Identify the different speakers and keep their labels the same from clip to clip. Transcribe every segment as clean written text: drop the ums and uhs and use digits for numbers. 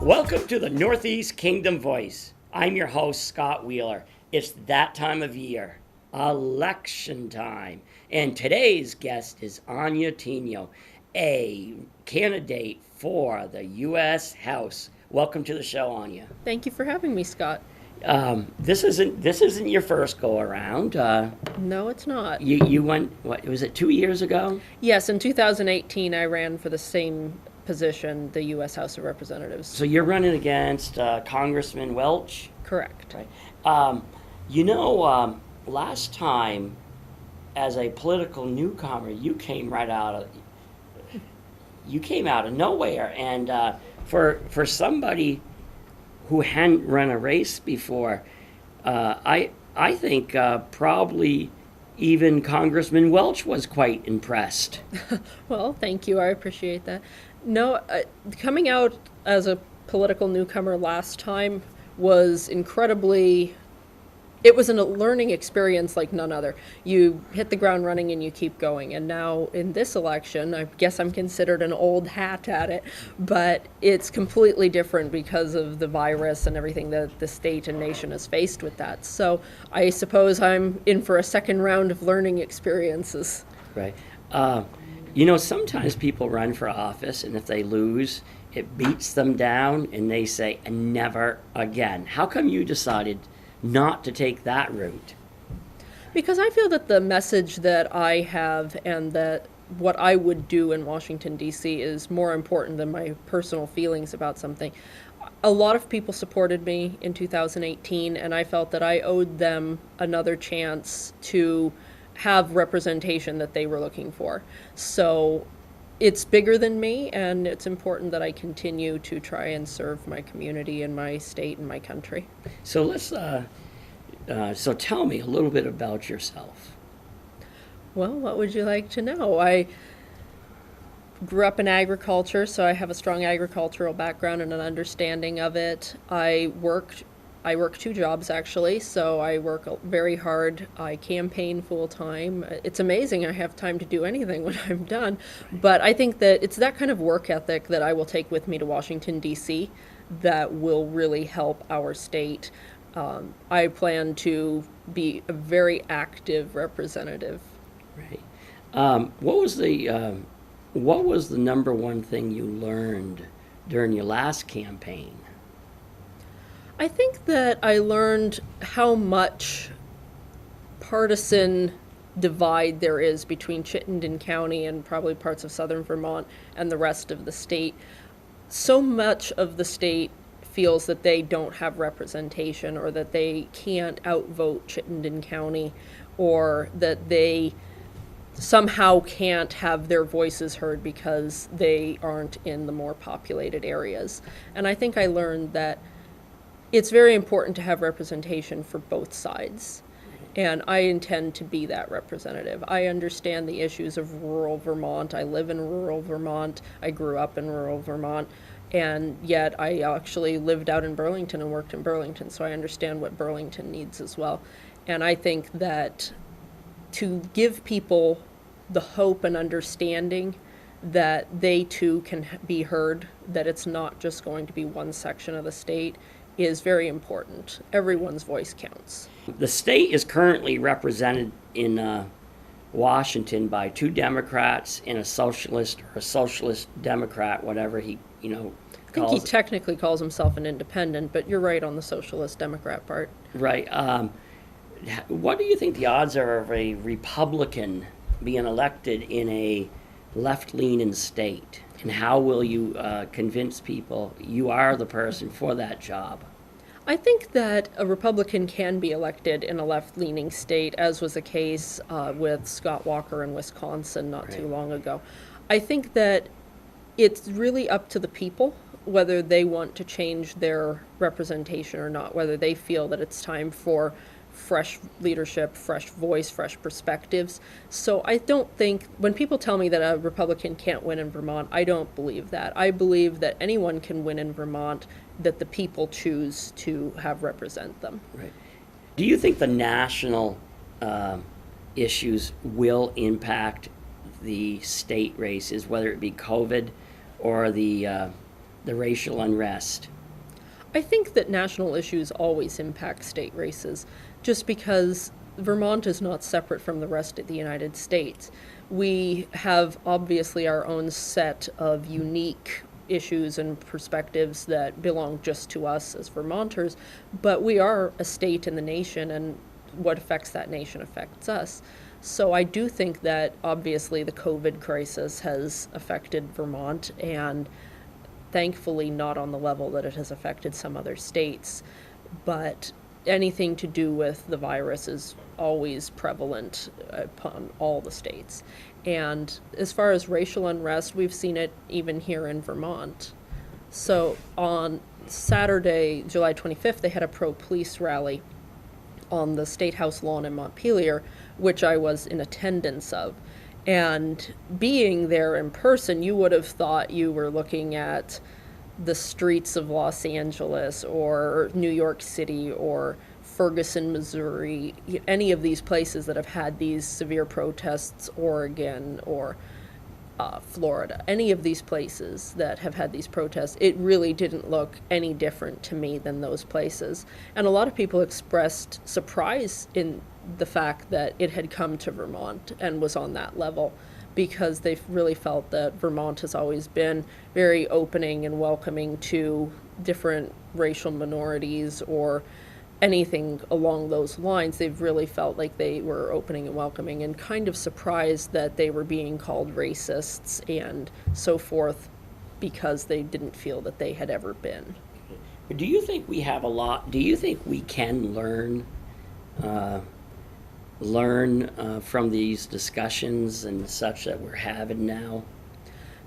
Speaker 1: Welcome to the Northeast Kingdom Voice. I'm your host, Scott Wheeler. It's that time of year, election time. And today's guest is Anya Tynio, a candidate for the U.S. House. Welcome to the show, Anya.
Speaker 2: Thank you for having me, Scott.
Speaker 1: This isn't your first go around.
Speaker 2: No, it's not.
Speaker 1: You went, what was it, 2 years ago?
Speaker 2: Yes, in 2018, I ran for the same position, the U.S. House of Representatives.
Speaker 1: So you're running against Congressman Welch?
Speaker 2: Correct.
Speaker 1: Right. Last time, as a political newcomer, you came out of nowhere, and for somebody who hadn't run a race before, I think probably even Congressman Welch was quite impressed.
Speaker 2: Well, thank you. I appreciate that. No, coming out as a political newcomer last time was incredibly. It was a learning experience like none other. You hit the ground running and you keep going. And now in this election, I guess I'm considered an old hat at it, but it's completely different because of the virus and everything that the state and nation has faced with that. So I suppose I'm in for a second round of learning experiences.
Speaker 1: Right. Sometimes people run for office, and if they lose, it beats them down, and they say, never again. How come you decided not to take that route?
Speaker 2: Because I feel that the message that I have and that what I would do in Washington, D.C. is more important than my personal feelings about something. A lot of people supported me in 2018, and I felt that I owed them another chance to have representation that they were looking for. So it's bigger than me, and it's important that I continue to try and serve my community and my state and my country.
Speaker 1: So so tell me a little bit about yourself.
Speaker 2: Well, what would you like to know? I grew up in agriculture, so I have a strong agricultural background and an understanding of it. I work 2 jobs, actually, so I work very hard. I campaign full-time. It's amazing I have time to do anything when I'm done, but I think that it's that kind of work ethic that I will take with me to Washington, D.C. that will really help our state. I plan to be a very active representative.
Speaker 1: Right. What was the number one thing you learned during your last campaign?
Speaker 2: I think that I learned how much partisan divide there is between Chittenden County and probably parts of southern Vermont and the rest of the state. So much of the state feels that they don't have representation, or that they can't outvote Chittenden County, or that they somehow can't have their voices heard because they aren't in the more populated areas. And I think I learned that it's very important to have representation for both sides, and I intend to be that representative. I understand the issues of rural Vermont. I live in rural Vermont. I grew up in rural Vermont, and yet I actually lived out in Burlington and worked in Burlington, so I understand what Burlington needs as well. And I think that to give people the hope and understanding that they too can be heard, that it's not just going to be one section of the state, is very important. Everyone's voice counts.
Speaker 1: The state is currently represented in Washington by 2 Democrats and a socialist Democrat, whatever he
Speaker 2: I think he technically calls himself an independent, but you're right on the socialist Democrat part.
Speaker 1: Right. What do you think the odds are of a Republican being elected in a left-leaning state? And how will you convince people you are the person for that job?
Speaker 2: I think that a Republican can be elected in a left-leaning state, as was the case with Scott Walker in Wisconsin not too long ago. I think that it's really up to the people whether they want to change their representation or not, whether they feel that it's time for fresh leadership, fresh voice, fresh perspectives. So I don't think, when people tell me that a Republican can't win in Vermont, I don't believe that. I believe that anyone can win in Vermont, that the people choose to have represent them.
Speaker 1: Right. Do you think the national issues will impact the state races, whether it be COVID or the the racial unrest?
Speaker 2: I think that national issues always impact state races, just because Vermont is not separate from the rest of the United States. We have obviously our own set of unique issues and perspectives that belong just to us as Vermonters, but we are a state in the nation, and what affects that nation affects us. So I do think that obviously the COVID crisis has affected Vermont, and thankfully not on the level that it has affected some other states. But anything to do with the virus is always prevalent upon all the states. And as far as racial unrest, we've seen it even here in Vermont. So on Saturday, July 25th, they had a pro-police rally on the State House lawn in Montpelier, which I was in attendance of. And being there in person, you would have thought you were looking at the streets of Los Angeles or New York City or Ferguson, Missouri, any of these places that have had these severe protests, Oregon or Florida, any of these places that have had these protests, it really didn't look any different to me than those places. And a lot of people expressed surprise in the fact that it had come to Vermont and was on that level, because they really felt that Vermont has always been very opening and welcoming to different racial minorities or anything along those lines. They've really felt like they were opening and welcoming, and kind of surprised that they were being called racists and so forth, because they didn't feel that they had ever been.
Speaker 1: Do you think we have a lot? Do you think we can learn from these discussions and such that we're having now?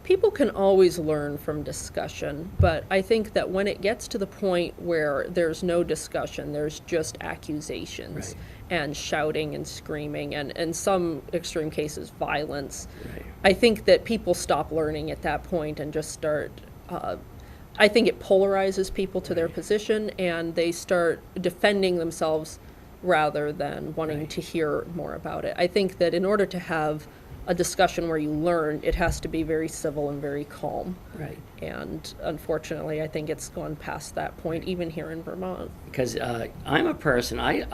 Speaker 2: People can always learn from discussion, but I think that when it gets to the point where there's no discussion, there's just accusations,
Speaker 1: right,
Speaker 2: and shouting and screaming, and in some extreme cases, violence,
Speaker 1: right,
Speaker 2: I think that people stop learning at that point and just start, I think it polarizes people to their position, and they start defending themselves rather than wanting
Speaker 1: right,
Speaker 2: to hear more about it. I think that in order to have a discussion where you learn, it has to be very civil and very calm.
Speaker 1: right.
Speaker 2: And unfortunately, I think it's gone past that point, even here in Vermont.
Speaker 1: Because I'm a person, I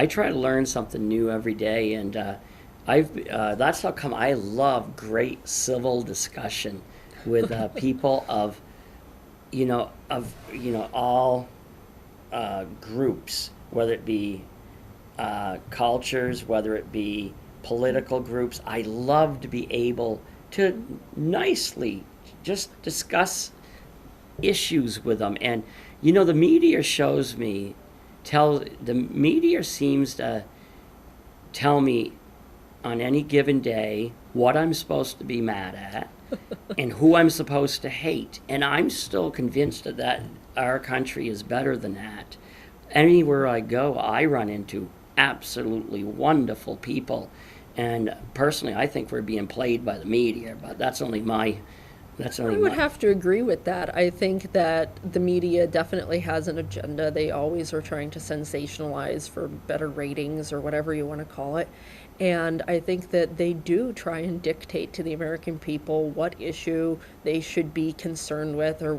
Speaker 1: try to learn something new every day, and that's how come I love great civil discussion with people of all groups, whether it be cultures, whether it be political groups. I love to be able to nicely just discuss issues with them. And the media the media seems to tell me on any given day what I'm supposed to be mad at and who I'm supposed to hate. And I'm still convinced that our country is better than that. Anywhere I go, I run into absolutely wonderful people. And personally, I think we're being played by the media, but that's only my.
Speaker 2: I would have to agree with that. I think that the media definitely has an agenda. They always are trying to sensationalize for better ratings or whatever you want to call it. And I think that they do try and dictate to the American people what issue they should be concerned with, or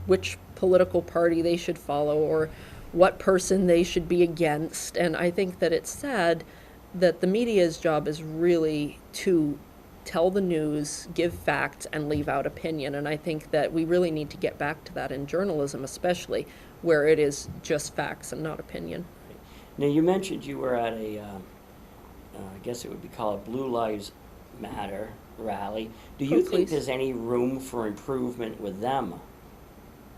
Speaker 2: which political party they should follow, or what person they should be against. And I think that it's sad that the media's job is really to tell the news, give facts, and leave out opinion. And I think that we really need to get back to that in journalism, especially, where it is just facts and not opinion.
Speaker 1: Now, you mentioned you were at a, I guess it would be called a Blue Lives Matter rally. Do you think there's any room for improvement with them?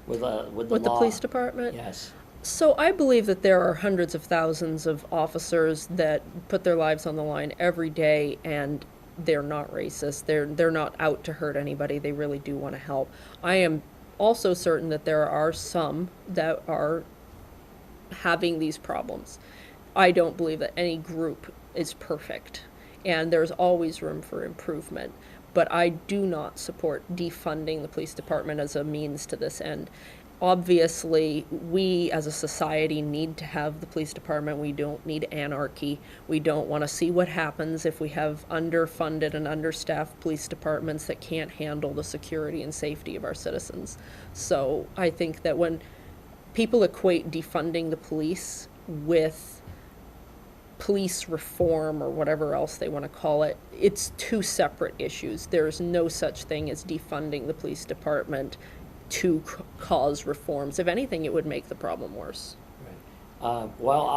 Speaker 1: With the
Speaker 2: police department?
Speaker 1: Yes.
Speaker 2: So I believe that there are hundreds of thousands of officers that put their lives on the line every day, and they're not racist. They're not out to hurt anybody. They really do want to help. I am also certain that there are some that are having these problems. I don't believe that any group is perfect, and there's always room for improvement. But I do not support defunding the police department as a means to this end. obviously, we as a society need to have the police department. We don't need anarchy. We don't want to see what happens if we have underfunded and understaffed police departments that can't handle the security and safety of our citizens. So I think that when people equate defunding the police with police reform or whatever else they want to call it, it's two separate issues. There's no such thing as defunding the police department to cause reforms. If anything, it would make the problem worse.
Speaker 1: Right. While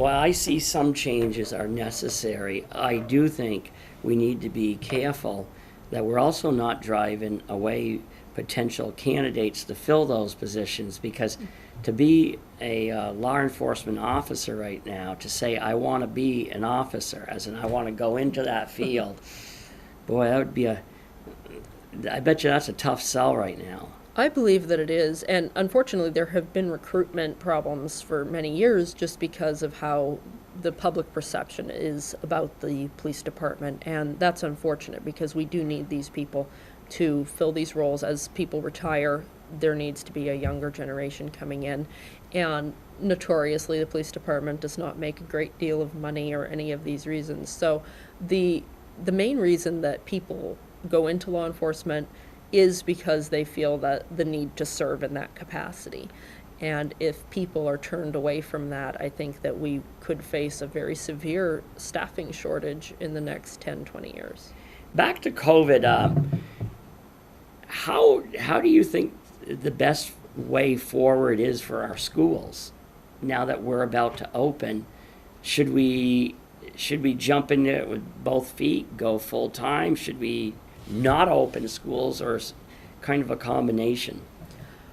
Speaker 1: I see some changes are necessary, I do think we need to be careful that we're also not driving away potential candidates to fill those positions, because to be a law enforcement officer right now, to say I want to be an officer, as in I want to go into that field, boy, that would be I bet you that's a tough sell right now.
Speaker 2: I believe that it is, and unfortunately there have been recruitment problems for many years just because of how the public perception is about the police department, and that's unfortunate because we do need these people to fill these roles. As people retire, there needs to be a younger generation coming in, and notoriously the police department does not make a great deal of money or any of these reasons. So the main reason that people go into law enforcement is because they feel that the need to serve in that capacity. And if people are turned away from that, I think that we could face a very severe staffing shortage in the next 10, 20 years.
Speaker 1: Back to COVID, how do you think the best way forward is for our schools now that we're about to open? Should we jump in it with both feet, go full time? Should we not open schools, or kind of a combination?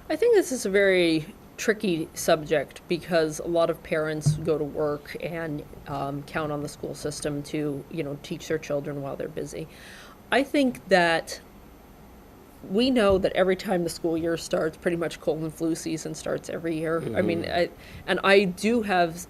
Speaker 2: I think this is a very tricky subject because a lot of parents go to work and count on the school system to, teach their children while they're busy. I think that we know that every time the school year starts, pretty much cold and flu season starts every year. Mm-hmm. I mean, I do have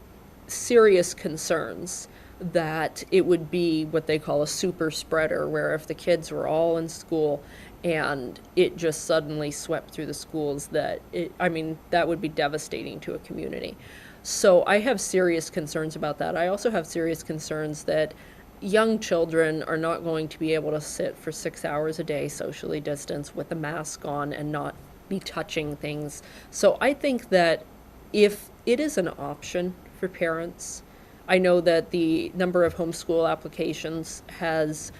Speaker 2: serious concerns that it would be what they call a super spreader, where if the kids were all in school and it just suddenly swept through the schools, that would be devastating to a community. So I have serious concerns about that. I also have serious concerns that young children are not going to be able to sit for 6 hours a day socially distanced with a mask on and not be touching things. So I think that if it is an option for parents, I know that the number of homeschool applications has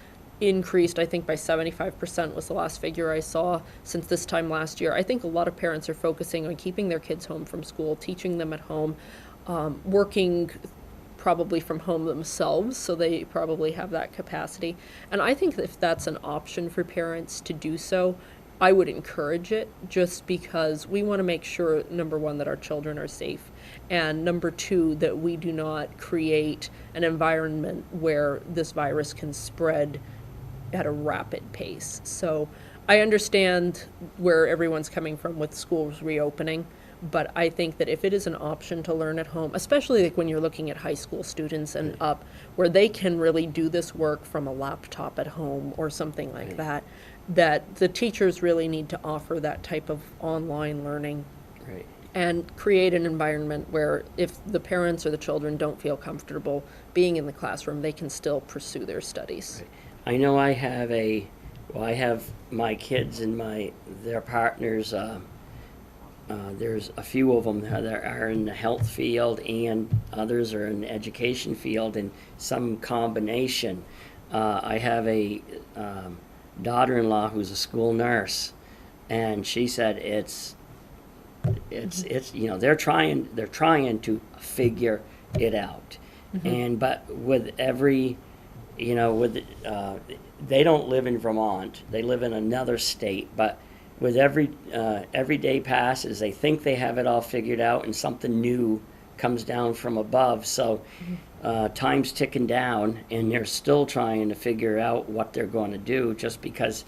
Speaker 2: increased, I think by 75% was the last figure I saw since this time last year. I think a lot of parents are focusing on keeping their kids home from school, teaching them at home, working probably from home themselves, so they probably have that capacity. And I think if that's an option for parents to do so, I would encourage it, just because we want to make sure, number one, that our children are safe, and number two, that we do not create an environment where this virus can spread at a rapid pace. So I understand where everyone's coming from with schools reopening, but I think that if it is an option to learn at home, especially like when you're looking at high school students and up, where they can really do this work from a laptop at home or something like that, that the teachers really need to offer that type of online learning.
Speaker 1: Right.
Speaker 2: And create an environment where if the parents or the children don't feel comfortable being in the classroom, they can still pursue their studies.
Speaker 1: Right. I know I have my kids and their partners. There's a few of them that are in the health field, and others are in the education field, and some combination. I have a daughter-in-law who's a school nurse, and she said it's they're trying to figure it out. Mm-hmm. And but with every they don't live in Vermont, they live in another state, but with every day passes, they think they have it all figured out, and something new comes down from above. So time's ticking down, and they're still trying to figure out what they're going to do, just because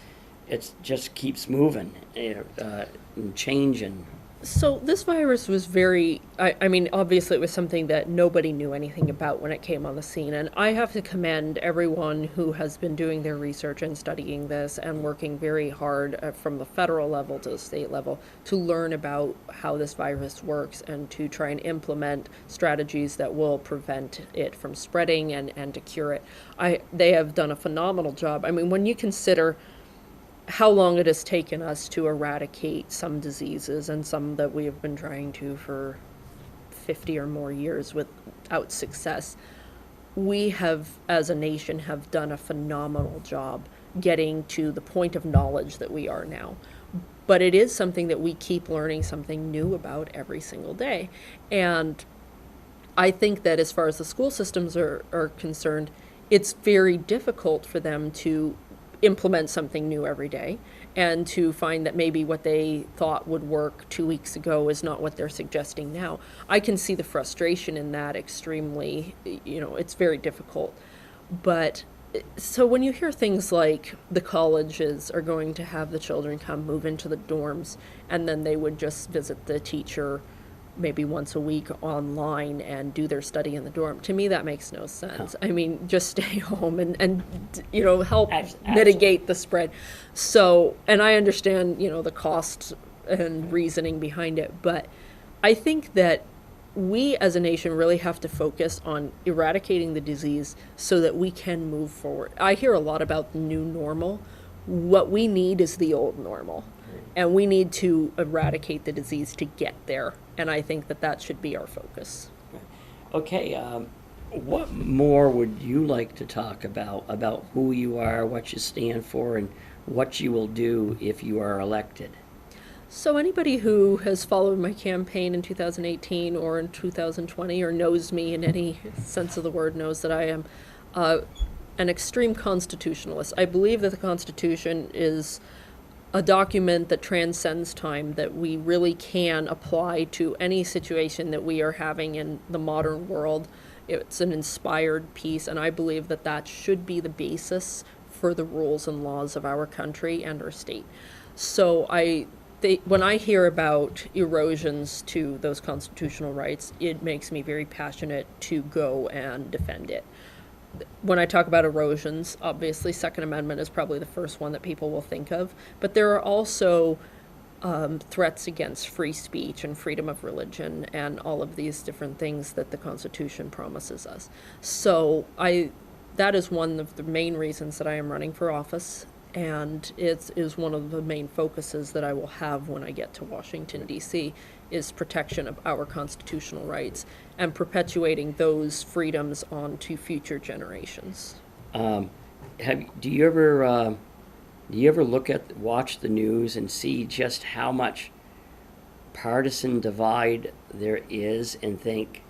Speaker 1: it just keeps moving and changing.
Speaker 2: So this virus was I mean, obviously it was something that nobody knew anything about when it came on the scene. And I have to commend everyone who has been doing their research and studying this and working very hard from the federal level to the state level to learn about how this virus works and to try and implement strategies that will prevent it from spreading and to cure it. They have done a phenomenal job. I mean, when you consider how long it has taken us to eradicate some diseases and some that we have been trying to for 50 or more years without success. We have, as a nation, have done a phenomenal job getting to the point of knowledge that we are now. But it is something that we keep learning something new about every single day. And I think that as far as the school systems are concerned, it's very difficult for them to implement something new every day and to find that maybe what they thought would work 2 weeks ago is not what they're suggesting now. I can see the frustration in that extremely, it's very difficult. But so when you hear things like the colleges are going to have the children come move into the dorms and then they would just visit the teacher maybe once a week online and do their study in the dorm. To me, that makes no sense. I mean, just stay home and help mitigate the spread. So, and I understand, the cost and reasoning behind it, but I think that we as a nation really have to focus on eradicating the disease so that we can move forward. I hear a lot about the new normal. What we need is the old normal. And we need to eradicate the disease to get there. And I think that should be our focus.
Speaker 1: Okay, what more would you like to talk about who you are, what you stand for, and what you will do if you are elected?
Speaker 2: So anybody who has followed my campaign in 2018 or in 2020 or knows me in any sense of the word knows that I am an extreme constitutionalist. I believe that the Constitution is a document that transcends time, that we really can apply to any situation that we are having in the modern world. It's an inspired piece, and I believe that should be the basis for the rules and laws of our country and our state. So when I hear about erosions to those constitutional rights, it makes me very passionate to go and defend it. When I talk about erosions, obviously Second Amendment is probably the first one that people will think of, but there are also threats against free speech and freedom of religion and all of these different things that the Constitution promises us. So that is one of the main reasons that I am running for office, and it is one of the main focuses that I will have when I get to Washington, D.C., is protection of our constitutional rights and perpetuating those freedoms on to future generations.
Speaker 1: Do you ever watch the news and see just how much partisan divide there is and think,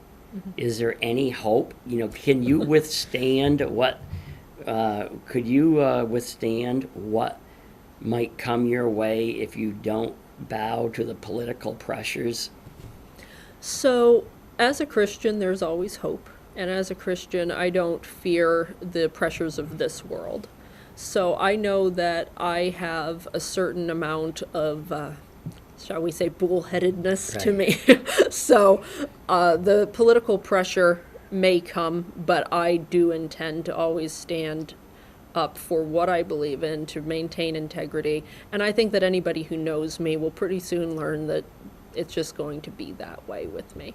Speaker 1: is there any hope? Can you withstand withstand what might come your way if you don't bow to the political pressures?
Speaker 2: So, as a Christian, there's always hope. And as a Christian, I don't fear the pressures of this world. So I know that I have a certain amount of, shall we say, bullheadedness to me. So the political pressure may come, but I do intend to always stand up for what I believe in, to maintain integrity. And I think that anybody who knows me will pretty soon learn that it's just going to be that way with me.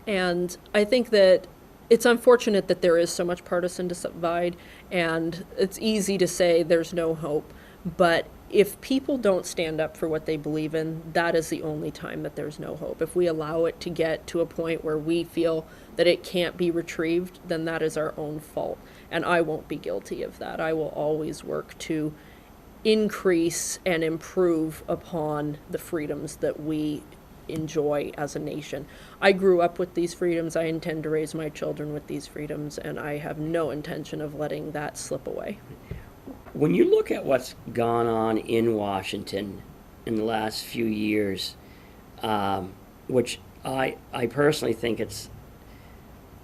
Speaker 2: And I think that it's unfortunate that there is so much partisan divide, and it's easy to say there's no hope. But if people don't stand up for what they believe in, that is the only time that there's no hope. If we allow it to get to a point where we feel that it can't be retrieved, then that is our own fault. And I won't be guilty of that. I will always work to increase and improve upon the freedoms that we enjoy as a nation. I grew up with these freedoms. I intend to raise my children with these freedoms, and I have no intention of letting that slip away.
Speaker 1: When you look at what's gone on in Washington in the last few years, which I personally think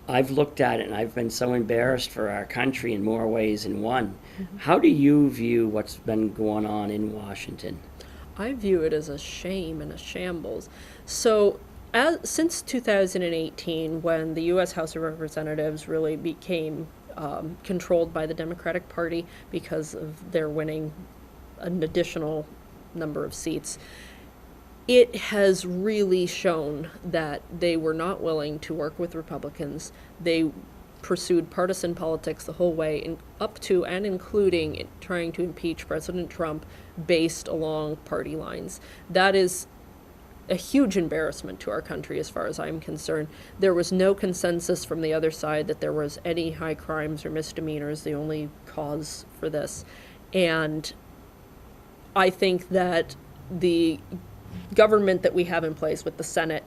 Speaker 1: I've looked at it and I've been so embarrassed for our country in more ways than one. Mm-hmm. How do you view what's been going on in Washington?
Speaker 2: I view it as a shame and a shambles. So, since 2018, when the U.S. House of Representatives really became controlled by the Democratic Party because of their winning an additional number of seats, it has really shown that they were not willing to work with Republicans. They pursued partisan politics the whole way, up to and including trying to impeach President Trump based along party lines. That is a huge embarrassment to our country as far as I'm concerned. There was no consensus from the other side that there was any high crimes or misdemeanors, the only cause for this. And I think that the government that we have in place with the Senate,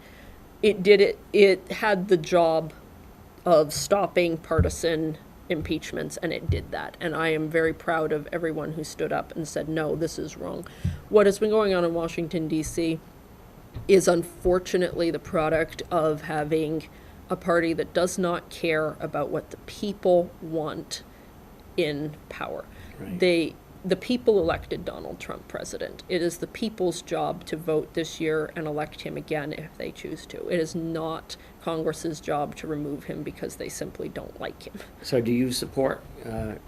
Speaker 2: it had the job of stopping partisan impeachments, and it did that. And I am very proud of everyone who stood up and said, no, this is wrong. What has been going on in Washington, D.C. is unfortunately the product of having a party that does not care about what the people want in power.
Speaker 1: Right.
Speaker 2: The people elected Donald Trump president. It is the people's job to vote this year and elect him again if they choose to. It is not Congress's job to remove him because they simply don't like him.
Speaker 1: So do you support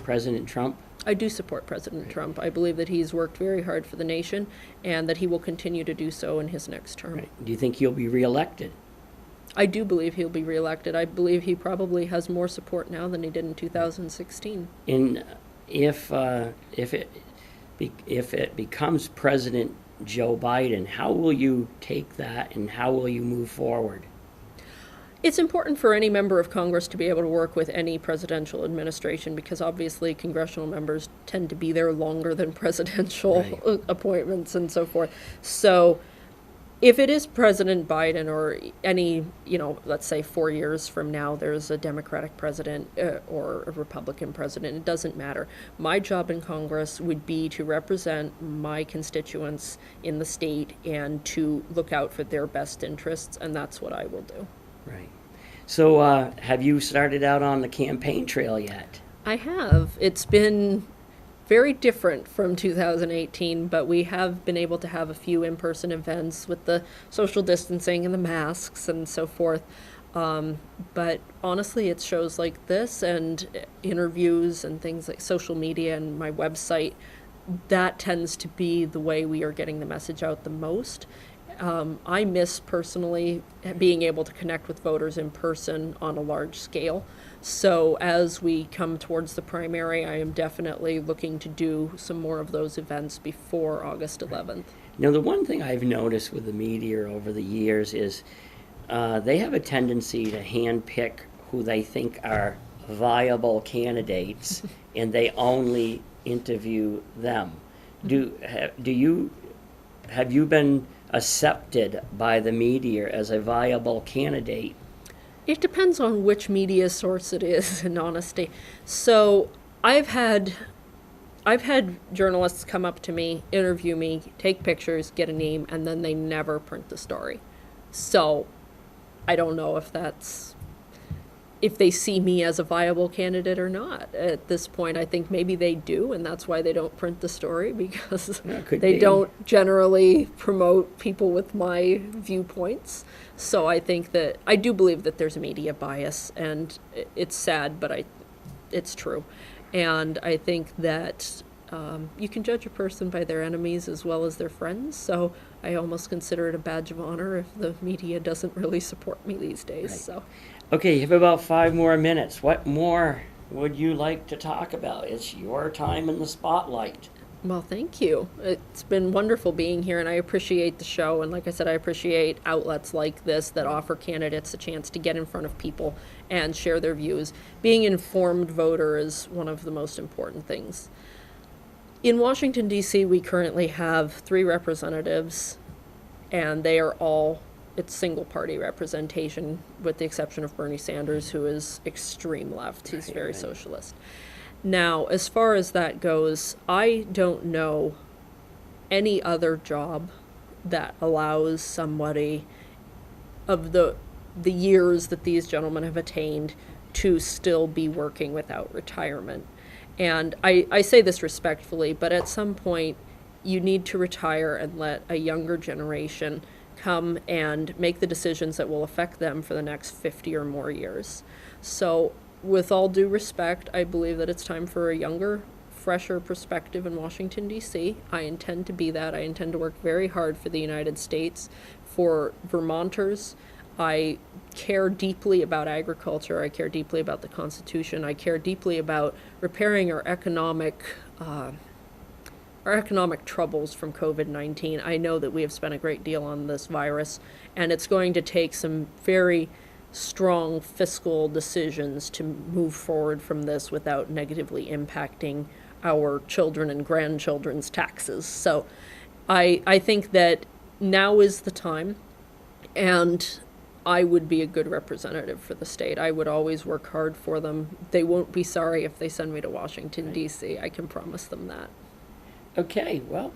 Speaker 1: President Trump?
Speaker 2: I do support President Trump. I believe that he's worked very hard for the nation and that he will continue to do so in his next term.
Speaker 1: Right. Do you think he'll be reelected?
Speaker 2: I do believe he'll be reelected. I believe he probably has more support now than he did in 2016.
Speaker 1: If it becomes President Joe Biden, how will you take that and how will you move forward?
Speaker 2: It's important for any member of Congress to be able to work with any presidential administration because obviously congressional members tend to be there longer than presidential
Speaker 1: Right.
Speaker 2: appointments and so forth. So if it is President Biden or any, let's say 4 years from now, there's a Democratic president or a Republican president, it doesn't matter. My job in Congress would be to represent my constituents in the state and to look out for their best interests, and that's what I will do.
Speaker 1: Right. So have you started out on the campaign trail yet?
Speaker 2: I have. It's been very different from 2018, but we have been able to have a few in-person events with the social distancing and the masks and so forth. But honestly, it's shows like this and interviews and things like social media and my website, that tends to be the way we are getting the message out the most. I miss personally being able to connect with voters in person on a large scale. So as we come towards the primary, I am definitely looking to do some more of those events before August 11th.
Speaker 1: Now, the one thing I've noticed with the media over the years is they have a tendency to handpick who they think are viable candidates, and they only interview them. Have you been accepted by the media as a viable candidate?
Speaker 2: It depends on which media source it is, in honesty. So I've had journalists come up to me, interview me, take pictures, get a name, and then they never print the story. So I don't know if they see me as a viable candidate or not. At this point, I think maybe they do, and that's why they don't print the story, because they don't generally promote people with my viewpoints. So I think that I do believe that there's a media bias, and it's sad, but it's true. And I think that you can judge a person by their enemies as well as their friends. So I almost consider it a badge of honor if the media doesn't really support me these days.
Speaker 1: Right.
Speaker 2: So.
Speaker 1: Okay, you have about 5 more minutes. What more would you like to talk about? It's your time in the spotlight.
Speaker 2: Well, thank you. It's been wonderful being here, and I appreciate the show. And like I said, I appreciate outlets like this that offer candidates a chance to get in front of people and share their views. Being an informed voter is one of the most important things. In Washington, D.C., we currently have 3 representatives, and they are all, it's single-party representation, with the exception of Bernie Sanders, who is extreme left. He's very socialist. Now, as far as that goes, I don't know any other job that allows somebody of the years that these gentlemen have attained to still be working without retirement. And I say this respectfully, but at some point, you need to retire and let a younger generation come and make the decisions that will affect them for the next 50 or more years. So, with all due respect, I believe that it's time for a younger, fresher perspective in Washington, D.C. I intend to be that. I intend to work very hard for the United States, for Vermonters. I care deeply about agriculture. I care deeply about the Constitution. I care deeply about repairing our economic troubles from COVID-19. I know that we have spent a great deal on this virus, and it's going to take some very strong fiscal decisions to move forward from this without negatively impacting our children and grandchildren's taxes. So I think that now is the time, and I would be a good representative for the state. I would always work hard for them. They won't be sorry if they send me to Washington, D.C. I can promise them that.
Speaker 1: Okay, well,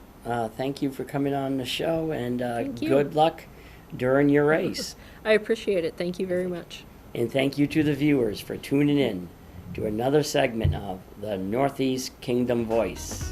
Speaker 1: thank you for coming on the show, and
Speaker 2: Thank you.
Speaker 1: good luck during your race.
Speaker 2: I appreciate it. Thank you very much.
Speaker 1: And thank you to the viewers for tuning in to another segment of the Northeast Kingdom Voice.